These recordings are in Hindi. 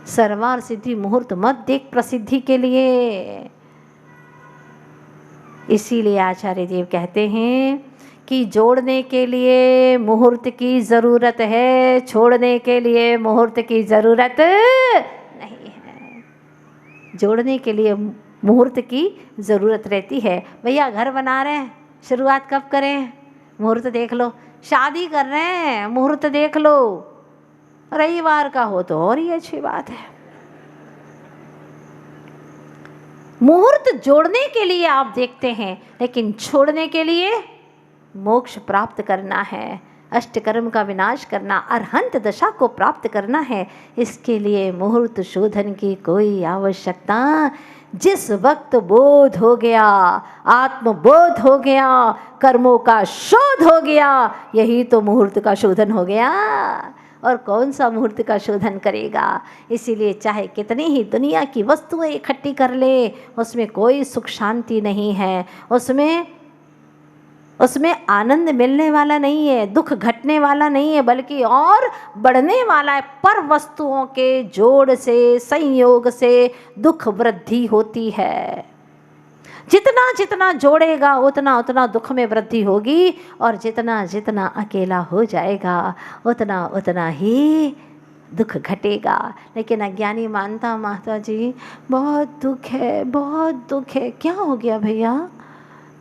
सर्वार सिद्धि मुहूर्त मत देख प्रसिद्धि के लिए। इसीलिए आचार्य देव कहते हैं कि जोड़ने के लिए मुहूर्त की ज़रूरत है, छोड़ने के लिए मुहूर्त की ज़रूरत नहीं है। जोड़ने के लिए मुहूर्त की ज़रूरत रहती है। भैया घर बना रहे हैं, शुरुआत कब करें? मुहूर्त देख लो। शादी कर रहे हैं, मुहूर्त देख लो। रविवार का हो तो और ही अच्छी बात है। मुहूर्त जोड़ने के लिए आप देखते हैं, लेकिन छोड़ने के लिए मोक्ष प्राप्त करना है, अष्टकर्म का विनाश करना, अरहंत दशा को प्राप्त करना है। इसके लिए मुहूर्त शोधन की कोई आवश्यकता। जिस वक्त बोध हो गया, आत्मबोध हो गया, कर्मों का शोध हो गया, यही तो मुहूर्त का शोधन हो गया। और कौन सा मुहूर्त का शोधन करेगा? इसीलिए चाहे कितनी ही दुनिया की वस्तुएं इकट्ठी कर ले, उसमें कोई सुख शांति नहीं है। उसमें आनंद मिलने वाला नहीं है, दुख घटने वाला नहीं है, बल्कि और बढ़ने वाला है। पर वस्तुओं के जोड़ से, संयोग से दुख वृद्धि होती है। जितना जितना जोड़ेगा उतना उतना दुख में वृद्धि होगी, और जितना जितना अकेला हो जाएगा उतना उतना ही दुख घटेगा। लेकिन अज्ञानी मानता, माता जी बहुत दुख है, बहुत दुख है। क्या हो गया भैया,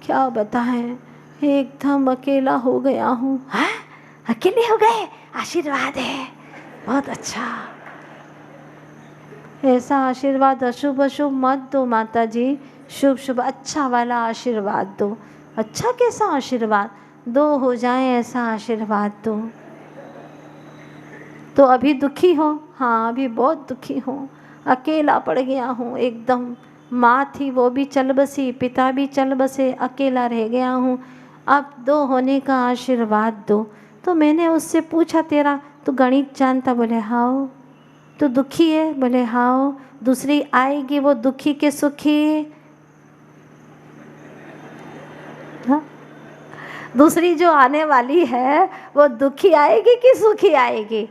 क्या बताएं, एकदम अकेला हो गया हूँ। हैं, अकेले हो गए? आशीर्वाद है, बहुत अच्छा। ऐसा आशीर्वाद अशुभ अशुभ मत दो माता जी, शुभ शुभ अच्छा वाला आशीर्वाद दो। अच्छा कैसा आशीर्वाद? दो हो जाए ऐसा आशीर्वाद दो। तो अभी दुखी हो? हाँ अभी बहुत दुखी हूँ, अकेला पड़ गया हूँ एकदम। माँ थी वो भी चल बसी, पिता भी चल बसे, अकेला रह गया हूँ। अब दो होने का आशीर्वाद दो। तो मैंने उससे पूछा, तेरा तू गणित जानता? बोले हाँ। तो दुखी है? बोले हाँ। दूसरी आएगी वो दुखी के सुखी? हाँ? दूसरी जो आने वाली है वो दुखी आएगी कि सुखी आएगी?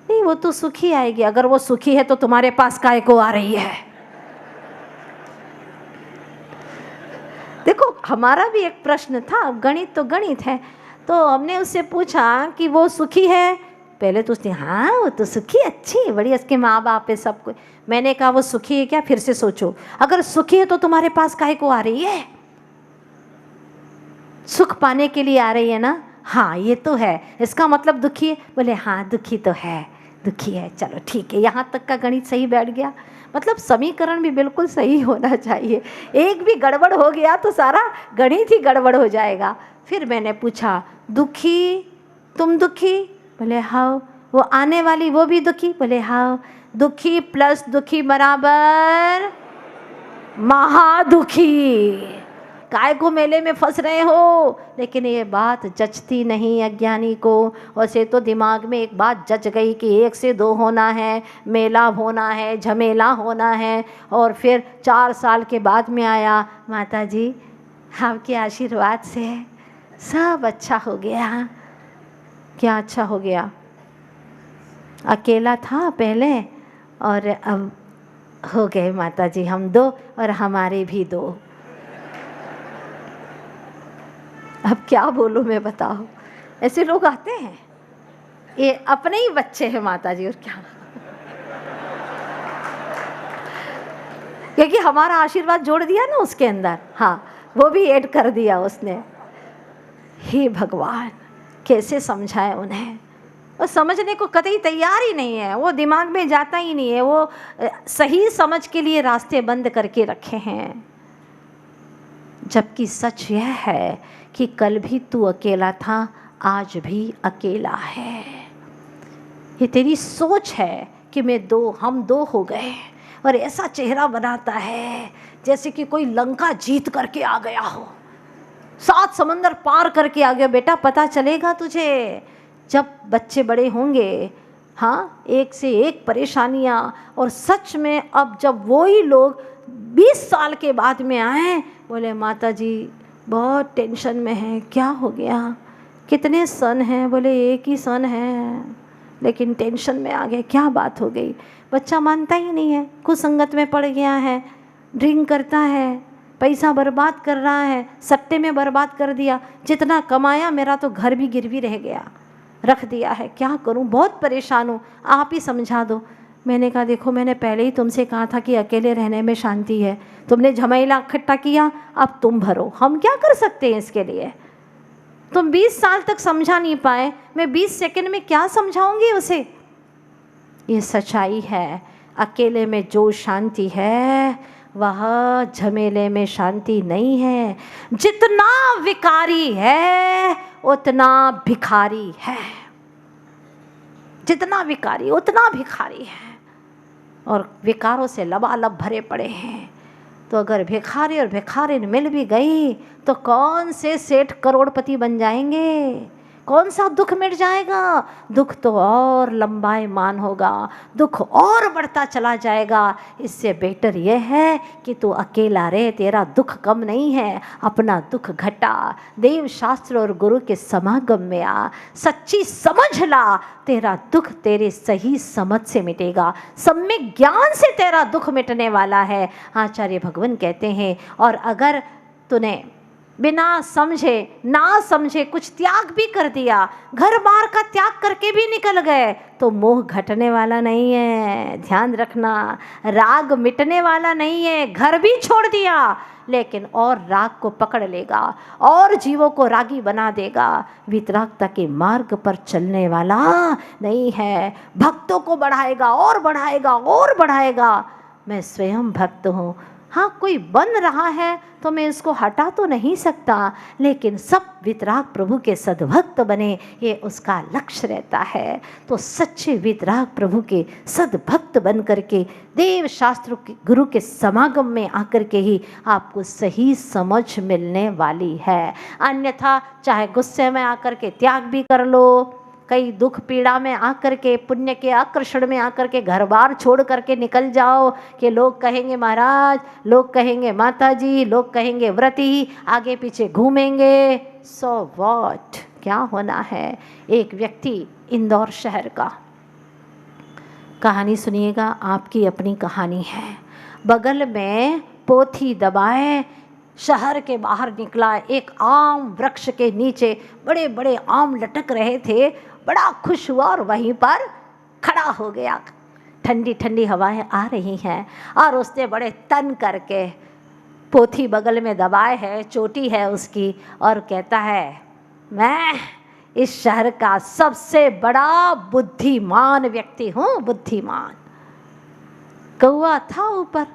नहीं, वो तो सुखी आएगी। अगर वो सुखी है तो तुम्हारे पास काहे को आ रही है? देखो हमारा भी एक प्रश्न था, गणित तो गणित है, तो हमने उससे पूछा कि वो सुखी है? पहले तो उसने हाँ वो तो सुखी, अच्छी बड़ी, उसके माँ बाप है सब कुछ। मैंने कहा वो सुखी है क्या? फिर से सोचो, अगर सुखी है तो तुम्हारे पास काहे को आ रही है? सुख पाने के लिए आ रही है ना? हाँ ये तो है, इसका मतलब दुखी है? बोले हाँ दुखी तो है, दुखी है। चलो ठीक है, यहाँ तक का गणित सही बैठ गया। मतलब समीकरण भी बिल्कुल सही होना चाहिए, एक भी गड़बड़ हो गया तो सारा गणित ही गड़बड़ हो जाएगा। फिर मैंने पूछा, दुखी, तुम दुखी? बोले हाँ। वो आने वाली वो भी दुखी? बोले हाँ। दुखी प्लस दुखी बराबर महादुखी। काय को मेले में फंस रहे हो? लेकिन ये बात जचती नहीं अज्ञानी को। वैसे तो दिमाग में एक बात जच गई कि 1 से 2 होना है, मेला होना है, झमेला होना है। और फिर 4 साल के बाद में आया, माता जी आपके आशीर्वाद से सब अच्छा हो गया। क्या अच्छा हो गया? अकेला था पहले और अब हो गए माता जी हम 2, और हमारे भी 2। अब क्या बोलूं मैं, बताओ। ऐसे लोग आते हैं, ये अपने ही बच्चे हैं माता जी, और क्या। क्योंकि हमारा आशीर्वाद जोड़ दिया ना उसके अंदर, हाँ वो भी ऐड कर दिया उसने। हे भगवान, कैसे समझाए उन्हें? वो समझने को कतई तैयार ही नहीं है, वो दिमाग में जाता ही नहीं है। वो सही समझ के लिए रास्ते बंद करके रखे हैं। जबकि सच यह है कि कल भी तू अकेला था, आज भी अकेला है। ये तेरी सोच है कि हम दो हो गए, और ऐसा चेहरा बनाता है जैसे कि कोई लंका जीत करके आ गया हो, 7 समंदर पार करके आ गया। बेटा पता चलेगा तुझे जब बच्चे बड़े होंगे। हाँ, एक से एक परेशानियाँ। और सच में अब जब वही लोग 20 साल के बाद में आए, बोले माता जी बहुत टेंशन में है। क्या हो गया? कितने सन हैं? बोले 1 ही सन है। लेकिन टेंशन में आ गए, क्या बात हो गई। बच्चा मानता ही नहीं है, कुसंगत में पड़ गया है, ड्रिंक करता है, पैसा बर्बाद कर रहा है, सट्टे में बर्बाद कर दिया, जितना कमाया मेरा तो घर भी गिरवी रह गया, रख दिया है, क्या करूं, बहुत परेशान हूं, आप ही समझा दो। मैंने कहा देखो, मैंने पहले ही तुमसे कहा था कि अकेले रहने में शांति है, तुमने झमेला इकट्ठा किया, अब तुम भरो, हम क्या कर सकते हैं इसके लिए। तुम 20 साल तक समझा नहीं पाए, मैं 20 सेकंड में क्या समझाऊंगी उसे। ये सच्चाई है, अकेले में जो शांति है वह झमेले में शांति नहीं है। जितना विकारी है उतना भिखारी है, जितना विकारी उतना भिखारी है, और विकारों से लबालब भरे पड़े हैं। तो अगर भिखारी और भिखारिन मिल भी गई तो कौन से सेठ करोड़पति बन जाएंगे, कौन सा दुख मिट जाएगा। दुख तो और लंबाईमान होगा, दुख और बढ़ता चला जाएगा। इससे बेटर यह है कि तू अकेला रहे, तेरा दुख कम नहीं है, अपना दुख घटा, देव शास्त्र और गुरु के समागम में आ, सच्ची समझ ला, तेरा दुख तेरे सही समझ से मिटेगा, सम्यक ज्ञान से तेरा दुख मिटने वाला है। आचार्य भगवान कहते हैं, और अगर तूने बिना समझे ना समझे कुछ त्याग भी कर दिया, घर बार का त्याग करके भी निकल गए, तो मोह घटने वाला नहीं है। ध्यान रखना, राग मिटने वाला नहीं है। घर भी छोड़ दिया लेकिन और राग को पकड़ लेगा और जीवों को रागी बना देगा। वितरागता के मार्ग पर चलने वाला नहीं है, भक्तों को बढ़ाएगा और बढ़ाएगा और बढ़ाएगा। मैं स्वयं भक्त हूँ, हाँ कोई बन रहा है तो मैं इसको हटा तो नहीं सकता, लेकिन सब वितराग प्रभु के सद्भक्त बने, ये उसका लक्ष्य रहता है। तो सच्चे वितराग प्रभु के सद्भक्त बन करके देव शास्त्र के गुरु के समागम में आकर के ही आपको सही समझ मिलने वाली है। अन्यथा चाहे गुस्से में आकर के त्याग भी कर लो, कई दुख पीड़ा में आकर के, पुण्य के आकर्षण में आकर के घर बार छोड़ करके निकल जाओ कि लोग कहेंगे महाराज, लोग कहेंगे माता जी, लोग कहेंगे व्रती, आगे पीछे घूमेंगे, सो व्हाट, क्या होना है। एक व्यक्ति इंदौर शहर का, कहानी सुनिएगा, आपकी अपनी कहानी है। बगल में पोथी दबाए शहर के बाहर निकला, एक आम वृक्ष के नीचे बड़े बड़े आम लटक रहे थे, बड़ा खुश हुआ और वहीं पर खड़ा हो गया। ठंडी ठंडी हवाएं आ रही हैं और उसने बड़े तन करके पोथी बगल में दबाए है, चोटी है उसकी, और कहता है मैं इस शहर का सबसे बड़ा बुद्धिमान व्यक्ति हूँ, बुद्धिमान। कौआ था ऊपर,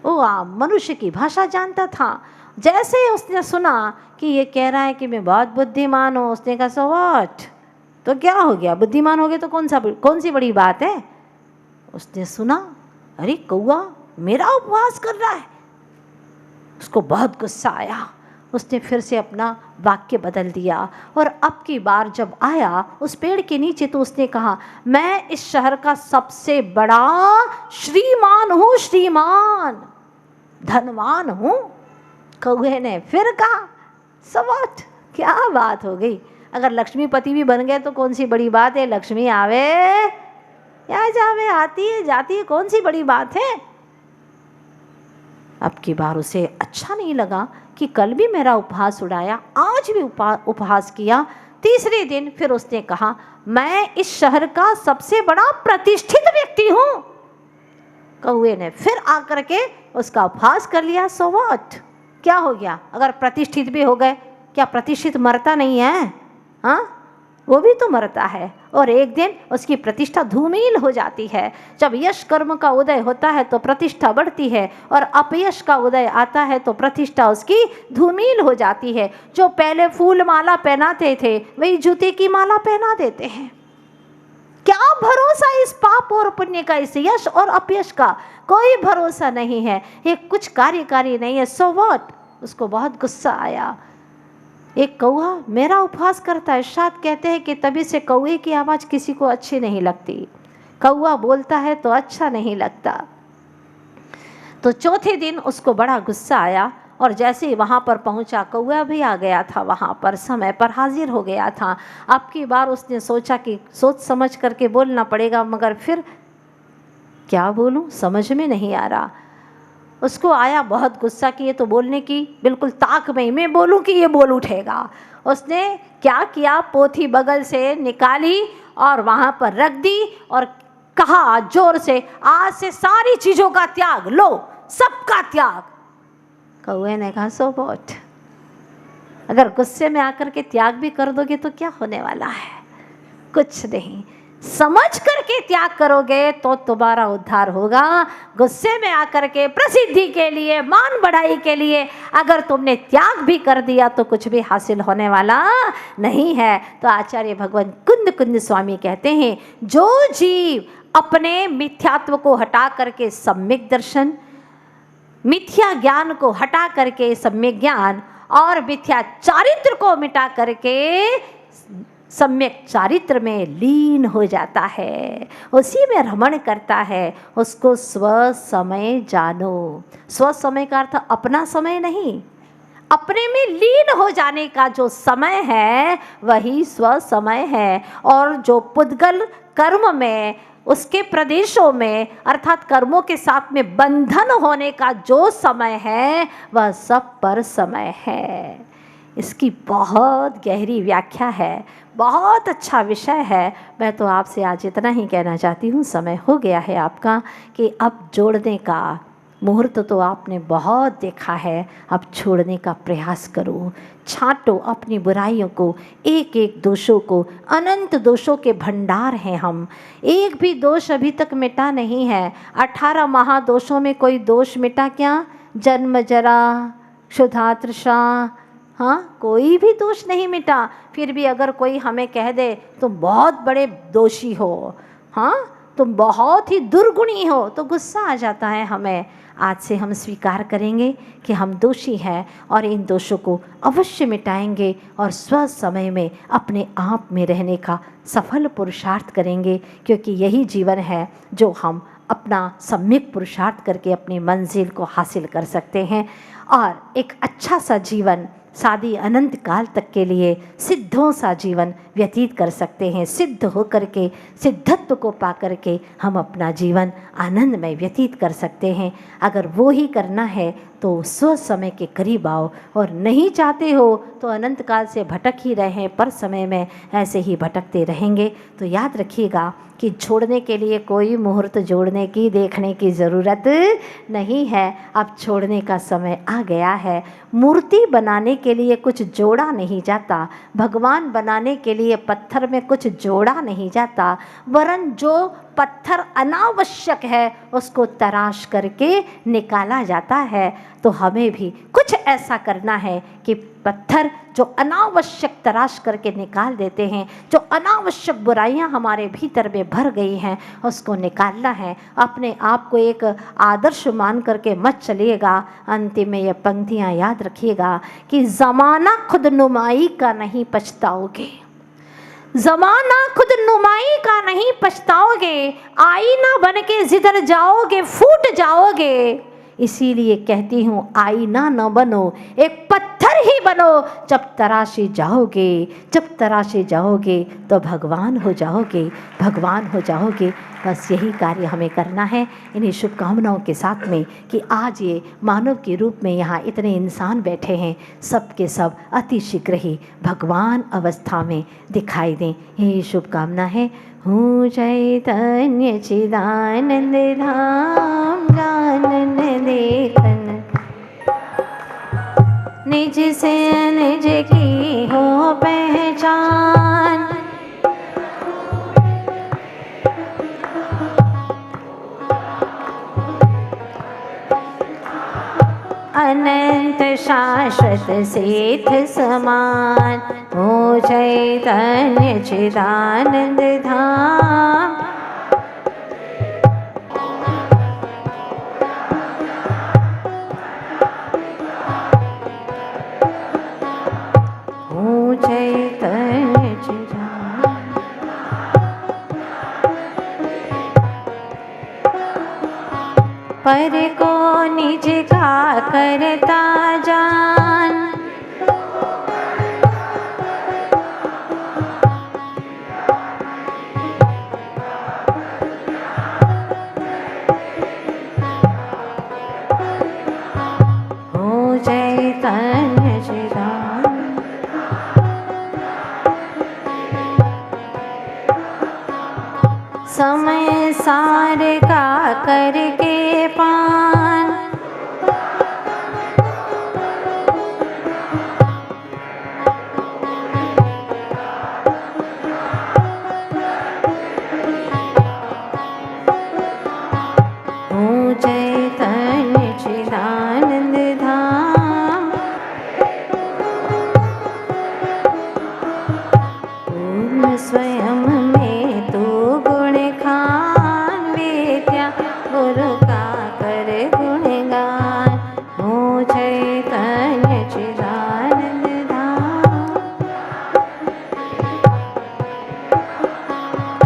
वो आम मनुष्य की भाषा जानता था। जैसे ही उसने सुना कि ये कह रहा है कि मैं बहुत बुद्धिमान हूँ, उसने कहा सो व्हाट, तो क्या हो गया, बुद्धिमान हो गए तो कौन सी बड़ी बात है। उसने सुना, अरे कौआ मेरा उपवास कर रहा है, उसको बहुत गुस्सा आया। उसने फिर से अपना वाक्य बदल दिया और अब की बार जब आया उस पेड़ के नीचे तो उसने कहा मैं इस शहर का सबसे बड़ा श्रीमान हूँ, श्रीमान, धनवान हूँ। कौए ने फिर कहा सो व्हाट, क्या बात हो गई, अगर लक्ष्मीपति भी बन गए तो कौन सी बड़ी बात है, लक्ष्मी आवे या जावे, आती है जाती है, कौन सी बड़ी बात है। अब की बार उसे अच्छा नहीं लगा कि कल भी मेरा उपहास उड़ाया, आज भी उपहास किया। तीसरे दिन फिर उसने कहा मैं इस शहर का सबसे बड़ा प्रतिष्ठित व्यक्ति हूँ। कौए ने फिर आकर के उसका उपहास कर लिया। सो व्हाट, क्या हो गया, अगर प्रतिष्ठित भी हो गए, क्या प्रतिष्ठित मरता नहीं है, हाँ वो भी तो मरता है, और एक दिन उसकी प्रतिष्ठा धूमिल हो जाती है। जब यश कर्म का उदय होता है तो प्रतिष्ठा बढ़ती है, और अपयश का उदय आता है तो प्रतिष्ठा उसकी धूमिल हो जाती है। जो पहले फूल माला पहनाते थे वही जूते की माला पहना देते हैं। क्या भरोसा इस पाप और पुण्य का, इस यश और अपयश का कोई भरोसा नहीं है, ये कुछ कार्यकारी नहीं है। सो व्हाट, उसको बहुत गुस्सा आया। एक कौआ मेरा उपहास करता है, शायद कहते हैं कि तभी से कौए की आवाज़ किसी को अच्छी नहीं लगती, कौआ बोलता है तो अच्छा नहीं लगता। तो चौथे दिन उसको बड़ा गुस्सा आया और जैसे ही वहाँ पर पहुँचा, कौआ भी आ गया था वहाँ पर, समय पर हाजिर हो गया था। अब की बार उसने सोचा कि सोच समझ करके बोलना पड़ेगा, मगर फिर क्या बोलूँ समझ में नहीं आ रहा। उसको आया बहुत गुस्सा कि ये तो बोलने की बिल्कुल ताक में, मैं बोलूं कि ये बोल उठेगा। उसने क्या किया, पोथी बगल से निकाली और वहाँ पर रख दी और कहा जोर से, आज से सारी चीज़ों का त्याग, लो सबका त्याग। कौए ने कहा सो वॉट, अगर गुस्से में आकर के त्याग भी कर दोगे तो क्या होने वाला है, कुछ नहीं। समझ करके त्याग करोगे तो तुम्हारा उद्धार होगा। गुस्से में आकर के प्रसिद्धि के लिए, मान बढ़ाई के लिए अगर तुमने त्याग भी कर दिया तो कुछ भी हासिल होने वाला नहीं है। तो आचार्य भगवान कुंद कुंद स्वामी कहते हैं, जो जीव अपने मिथ्यात्व को हटा करके सम्यक दर्शन, मिथ्या ज्ञान को हटा करके सम्यक ज्ञान और मिथ्या चारित्र को मिटा करके सम्यक चारित्र में लीन हो जाता है, उसी में रमण करता है, उसको स्व समय जानो। स्व समय का अर्थ अपना समय नहीं, अपने में लीन हो जाने का जो समय है वही स्व समय है। और जो पुद्गल कर्म में, उसके प्रदेशों में अर्थात कर्मों के साथ में बंधन होने का जो समय है वह सब पर समय है। इसकी बहुत गहरी व्याख्या है, बहुत अच्छा विषय है। मैं तो आपसे आज इतना ही कहना चाहती हूँ, समय हो गया है आपका कि अब जोड़ने का मुहूर्त तो आपने बहुत देखा है, अब छोड़ने का प्रयास करो। छांटो अपनी बुराइयों को, एक एक दोषों को, अनंत दोषों के भंडार हैं हम, एक भी दोष अभी तक मिटा नहीं है। 18 महादोषों में कोई दोष मिटा क्या? जन्म जरा क्षुधा तृषा, हाँ कोई भी दोष नहीं मिटा। फिर भी अगर कोई हमें कह दे तुम बहुत बड़े दोषी हो, हाँ तुम बहुत ही दुर्गुणी हो, तो गुस्सा आ जाता है हमें। आज से हम स्वीकार करेंगे कि हम दोषी हैं और इन दोषों को अवश्य मिटाएंगे और स्व समय में अपने आप में रहने का सफल पुरुषार्थ करेंगे, क्योंकि यही जीवन है जो हम अपना सम्यक पुरुषार्थ करके अपनी मंजिल को हासिल कर सकते हैं और एक अच्छा सा जीवन शादी अनंत काल तक के लिए सिद्धों सा जीवन व्यतीत कर सकते हैं। सिद्ध होकर के, सिद्धत्व को पा करके हम अपना जीवन आनंद में व्यतीत कर सकते हैं। अगर वो ही करना है तो स्व समय के करीब आओ, और नहीं चाहते हो तो अनंत काल से भटक ही रहे हैं, पर समय में ऐसे ही भटकते रहेंगे। तो याद रखिएगा कि छोड़ने के लिए कोई मुहूर्त जोड़ने की, देखने की ज़रूरत नहीं है। अब छोड़ने का समय आ गया है। मूर्ति बनाने के लिए कुछ जोड़ा नहीं जाता, भगवान बनाने के लिए पत्थर में कुछ जोड़ा नहीं जाता, वरन जो पत्थर अनावश्यक है उसको तराश करके निकाला जाता है। तो हमें भी कुछ ऐसा करना है कि पत्थर जो अनावश्यक तराश करके निकाल देते हैं, जो अनावश्यक बुराइयां हमारे भीतर में भर गई हैं, उसको निकालना है। अपने आप को एक आदर्श मान करके मत चलिएगा। अंतिम में ये पंक्तियां याद रखिएगा कि ज़माना खुद नुमाई का नहीं पछताओगे, ज़माना खुद नुमाई का नहीं पछताओगे, आईना बन के जिधर जाओगे फूट जाओगे। इसीलिए कहती हूँ आईना न बनो, एक पत्थर ही बनो। जब तराशे जाओगे, जब तराशे जाओगे तो भगवान हो जाओगे, भगवान हो जाओगे। बस यही कार्य हमें करना है। इन्हीं शुभकामनाओं के साथ में कि आज ये मानव के रूप में यहाँ इतने इंसान बैठे हैं, सब के सब अति शीघ्र ही भगवान अवस्था में दिखाई दें, यही शुभकामना है। हूँ चैतन्य चिदानंद धाम जानन देखन, निज से निज की हो पहचान। अनंत शाश्वत सेठ समान, हो चैतन्य चिदानंद धाम। हो चैतन्य चिदानंद, पर को निज का करता जा, चैतन्य चिदानंद। समय सार का करके पान, हूँ चैतन्य चिदानंद धाम। पूर्ण स्वयं में तू गुण खान, विद्या गुरु का कर गुणगान। हूँ चैतन्य चिदानंद धाम।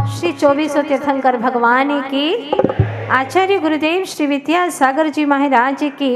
श्री 2400 तीर्थंकर भगवान की, आचार्य गुरुदेव श्री विद्यासागर जी महाराज की।